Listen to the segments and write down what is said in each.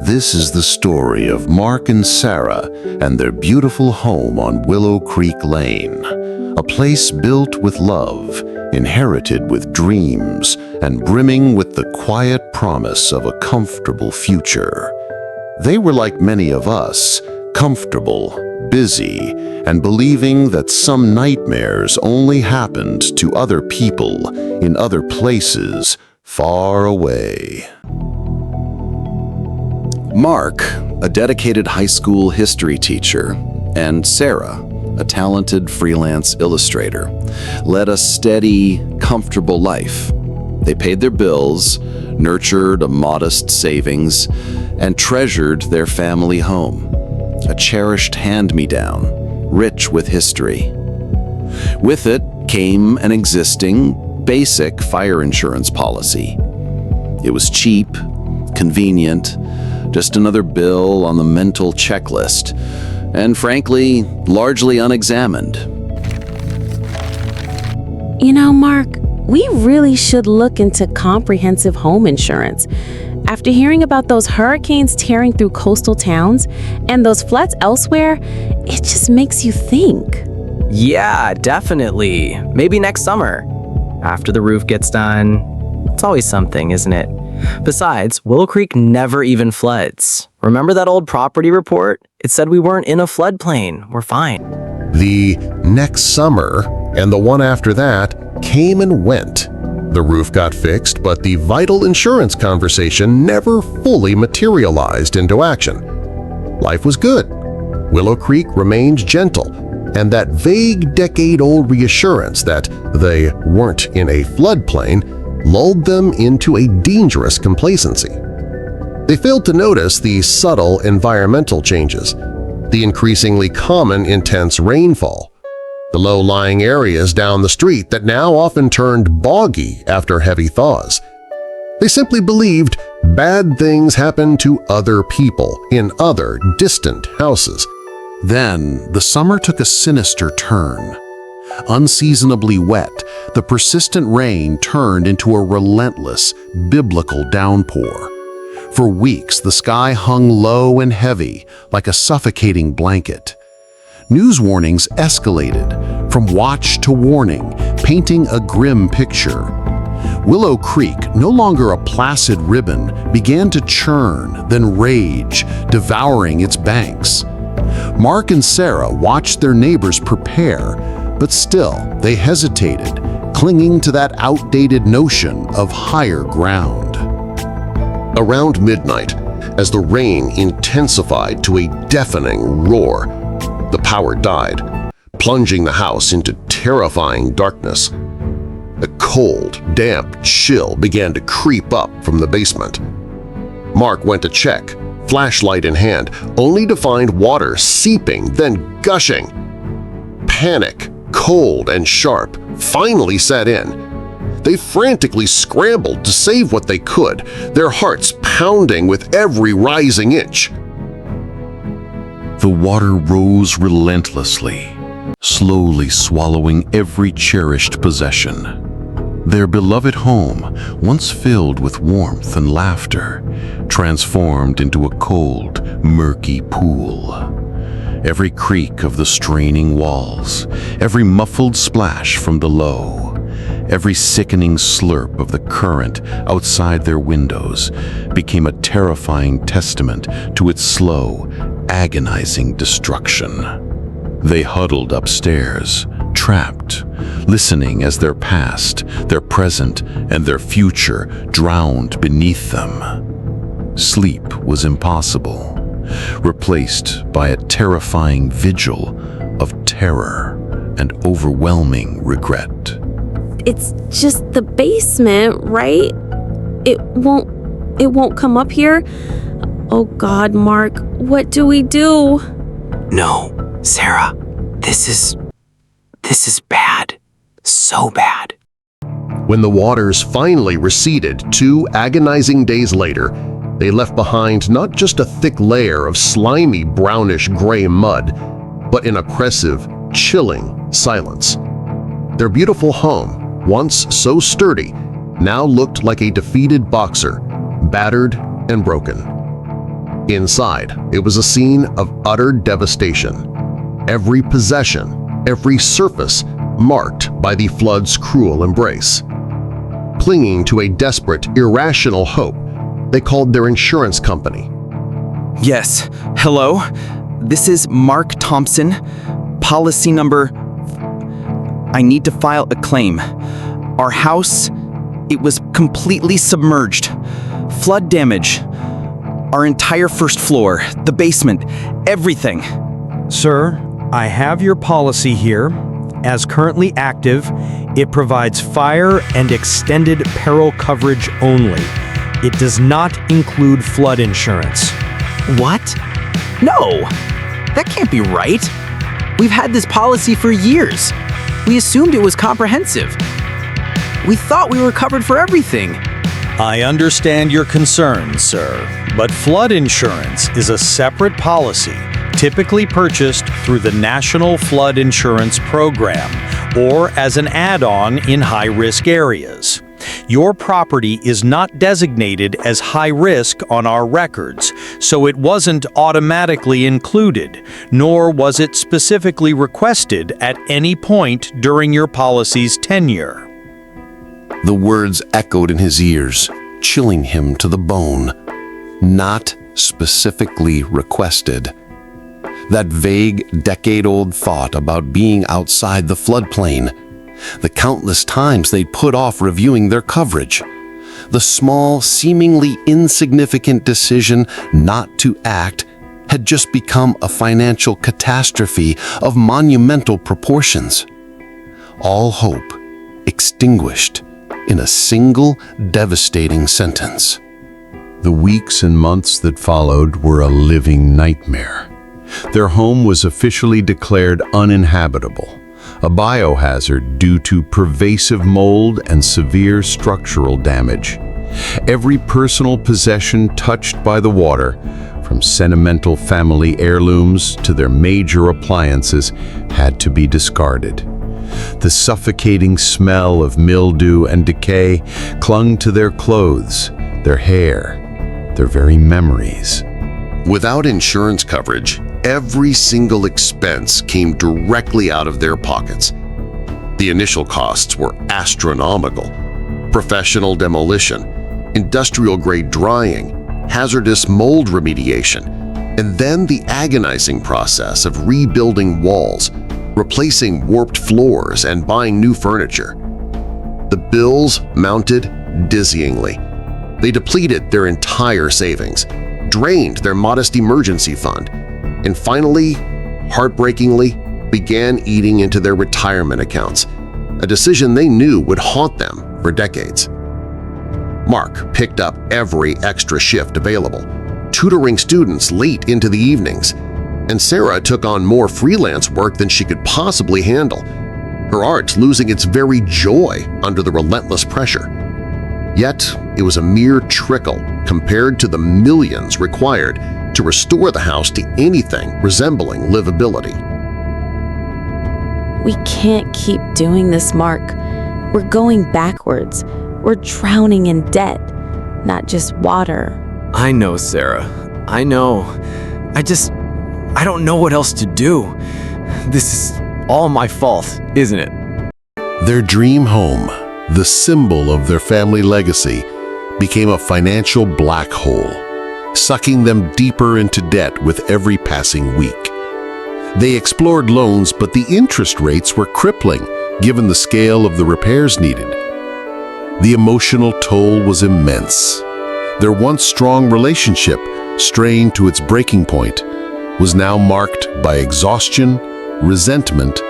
This is the story of Mark and Sarah and their beautiful home on Willow Creek Lane, a place built with love, inherited with dreams, and brimming with the quiet promise of a comfortable future. They were like many of us, comfortable, busy, and believing that some nightmares only happened to other people in other places far away. Mark, a dedicated high school history teacher, and Sarah, a talented freelance illustrator, led a steady, comfortable life. They paid their bills, nurtured a modest savings, and treasured their family home, a cherished hand-me-down, rich with history. With it came an existing, basic fire insurance policy. It was cheap, convenient, just another bill on the mental checklist, and frankly, largely unexamined. You know, Mark, we really should look into comprehensive home insurance. After hearing about those hurricanes tearing through coastal towns and those floods elsewhere, it just makes you think. Yeah, definitely. Maybe next summer. After the roof gets done. It's always something, isn't it? Besides, Willow Creek never even floods. Remember that old property report? It said we weren't in a floodplain. We're fine. The next summer and the one after that came and went. The roof got fixed, but the vital insurance conversation never fully materialized into action. Life was good. Willow Creek remained gentle, and that vague decade-old reassurance that they weren't in a floodplain lulled them into a dangerous complacency. They failed to notice the subtle environmental changes, the increasingly common intense rainfall, the low-lying areas down the street that now often turned boggy after heavy thaws. They simply believed bad things happened to other people in other distant houses. Then, the summer took a sinister turn. Unseasonably wet, the persistent rain turned into a relentless, biblical downpour. For weeks, the sky hung low and heavy, like a suffocating blanket. News warnings escalated, from watch to warning, painting a grim picture. Willow Creek, no longer a placid ribbon, began to churn, then rage, devouring its banks. Mark and Sarah watched their neighbors prepare, but still they hesitated, clinging to that outdated notion of higher ground. Around midnight, as the rain intensified to a deafening roar, the power died, plunging the house into terrifying darkness. A cold, damp chill began to creep up from the basement. Mark went to check, flashlight in hand, only to find water seeping, then gushing. Panic, cold and sharp, finally set in. They frantically scrambled to save what they could, their hearts pounding with every rising inch. The water rose relentlessly, slowly swallowing every cherished possession. Their beloved home, once filled with warmth and laughter, transformed into a cold, murky pool. Every creak of the straining walls, every muffled splash from below, every sickening slurp of the current outside their windows became a terrifying testament to its slow, agonizing destruction. They huddled upstairs, trapped, listening as their past, their present, and their future drowned beneath them. Sleep was impossible, replaced by a terrifying vigil of terror and overwhelming regret. It's just the basement, right? It won't come up here? Oh God, Mark, what do we do? No, Sarah, this is bad. So bad. When the waters finally receded 2 agonizing days later, they left behind not just a thick layer of slimy brownish-gray mud, but an oppressive, chilling silence. Their beautiful home, once so sturdy, now looked like a defeated boxer, battered and broken. Inside, it was a scene of utter devastation. Every possession, every surface marked by the flood's cruel embrace. Clinging to a desperate, irrational hope, they called their insurance company. Yes. Hello? This is Mark Thompson. Policy number... I need to file a claim. Our house, it was completely submerged. Flood damage. Our entire first floor, the basement, everything. Sir, I have your policy here. As currently active, it provides fire and extended peril coverage only. It does not include flood insurance. What? No! That can't be right. We've had this policy for years. We assumed it was comprehensive. We thought we were covered for everything. I understand your concerns, sir, but flood insurance is a separate policy typically purchased through the National Flood Insurance Program or as an add-on in high-risk areas. Your property is not designated as high risk on our records, so it wasn't automatically included, nor was it specifically requested at any point during your policy's tenure. The words echoed in his ears, chilling him to the bone. Not specifically requested. That vague, decade-old thought about being outside the floodplain. The countless times they'd put off reviewing their coverage. The small, seemingly insignificant decision not to act had just become a financial catastrophe of monumental proportions. All hope extinguished in a single devastating sentence. The weeks and months that followed were a living nightmare. Their home was officially declared uninhabitable, a biohazard due to pervasive mold and severe structural damage. Every personal possession touched by the water, from sentimental family heirlooms to their major appliances, had to be discarded. The suffocating smell of mildew and decay clung to their clothes, their hair, their very memories. Without insurance coverage, every single expense came directly out of their pockets. The initial costs were astronomical. Professional demolition, industrial-grade drying, hazardous mold remediation, and then the agonizing process of rebuilding walls, replacing warped floors, and buying new furniture. The bills mounted dizzyingly. They depleted their entire savings, drained their modest emergency fund, and finally, heartbreakingly, began eating into their retirement accounts, a decision they knew would haunt them for decades. Mark picked up every extra shift available, tutoring students late into the evenings, and Sarah took on more freelance work than she could possibly handle, her art losing its very joy under the relentless pressure. Yet, it was a mere trickle compared to the millions required to restore the house to anything resembling livability. We can't keep doing this, Mark. We're going backwards. We're drowning in debt, not just water. I know, Sarah. I know. I don't know what else to do. This is all my fault, isn't it? Their dream home, the symbol of their family legacy, became a financial black hole, sucking them deeper into debt with every passing week. They explored loans, but the interest rates were crippling given the scale of the repairs needed. The emotional toll was immense. Their once strong relationship, strained to its breaking point, was now marked by exhaustion, resentment,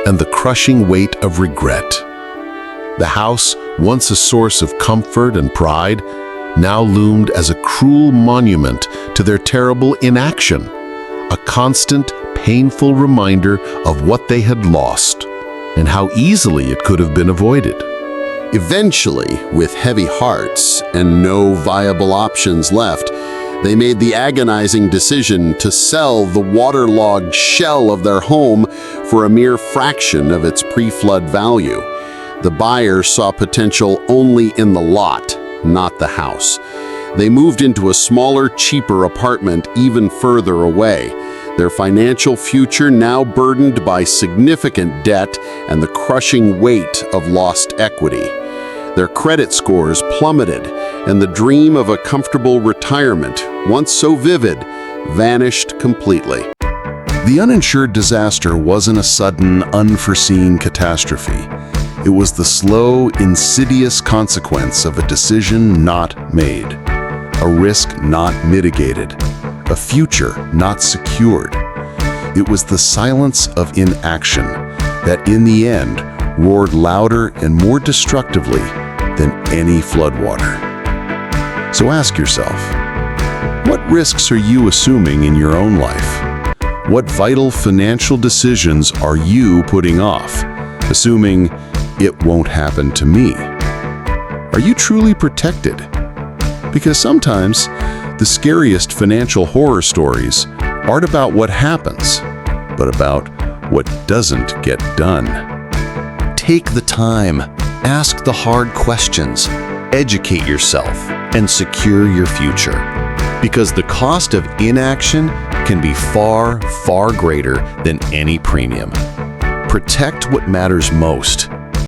and the crushing weight of regret. The house, once a source of comfort and pride, now loomed as a cruel monument to their terrible inaction, a constant, painful reminder of what they had lost and how easily it could have been avoided. Eventually, with heavy hearts and no viable options left, they made the agonizing decision to sell the waterlogged shell of their home for a mere fraction of its pre-flood value. The buyer saw potential only in the lot, not the house. They moved into a smaller, cheaper apartment even further away, their financial future now burdened by significant debt and the crushing weight of lost equity. Their credit scores plummeted, and the dream of a comfortable retirement, once so vivid, vanished completely. The uninsured disaster wasn't a sudden, unforeseen catastrophe. It was the slow, insidious consequence of a decision not made, a risk not mitigated, a future not secured. It was the silence of inaction that, in the end, roared louder and more destructively than any floodwater. So ask yourself, what risks are you assuming in your own life? What vital financial decisions are you putting off, assuming it won't happen to me? Are you truly protected? Because sometimes the scariest financial horror stories aren't about what happens, but about what doesn't get done. Take the time, ask the hard questions, educate yourself, and secure your future. Because the cost of inaction can be far, far greater than any premium. Protect what matters most.